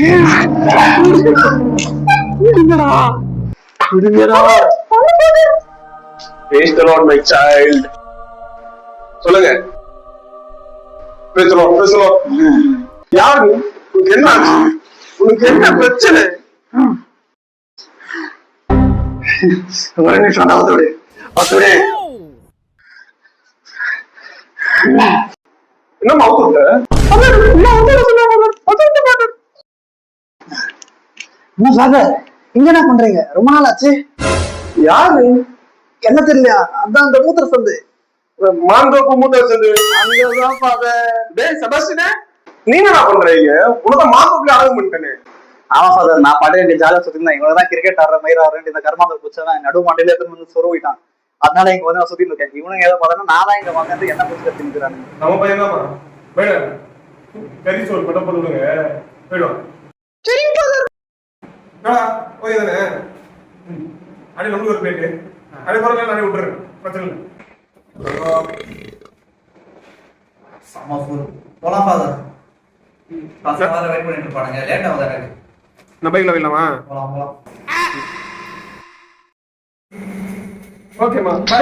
Praise the Lord, my child. சொல்லுங்க. Praise the Lord, praise the Lord. யாரு? உனக்கு என்ன? உனக்கு என்ன பிரச்சனை? உடனே சொன்னா அதோட என்ன மவுத்து இங்க என்ன பண்றீங்க? ரொம்ப நாள் ஆச்சு. யாரு? என்ன தெரியலையா? அதான் அந்த மூத்திர சந்து. மாந்தோப்பு மூத்திர சந்து. அங்கதான் ஃபாதர். டேய் செபாஸ்டினே, நீங்க என்ன பண்றீங்க? உனக்கு மாந்தோப்புல ஆரம்பம் பண்ணிட்டேனே. ஆமா ஃபாதர், நான் பாட்டு எங்க ஜாலியா சுத்திருந்தேன். இவனதான் கிரிக்கெட் ஆடுற மாதிரி ஆடுறேன். இந்த கர்மாந்தர் குச்சவன் நடு மாண்டில எடுத்து வந்து சொருவிட்டான். அதனால இங்க வந்து நான் சுத்திட்டு இருக்கேன். இவனுங்க ஏதோ பார்த்தா நான் தான் இங்க வந்து என்ன புடிச்சு திணிக்கிறானுங்க. நம்ம பையன் தாமா. வேணா கறி சோறு மட்டும் போடுங்க. போய்டுவா. சரிங்க ஃபாதர். போய் தானே. அடி நமக்கு ஒரு பேட்டு. அடி போறல நானே விட்டுறேன். பிரச்சனை இல்ல. சமஃபூர் போலாம் ஃபாதர். பசங்க வர வெயிட் பண்ணிட்டு இருப்பானுங்க. லேட் ஆகுது எனக்கு. நான் பைக்ல போயிடலாமா? போலாம். ஓகேமா. பை.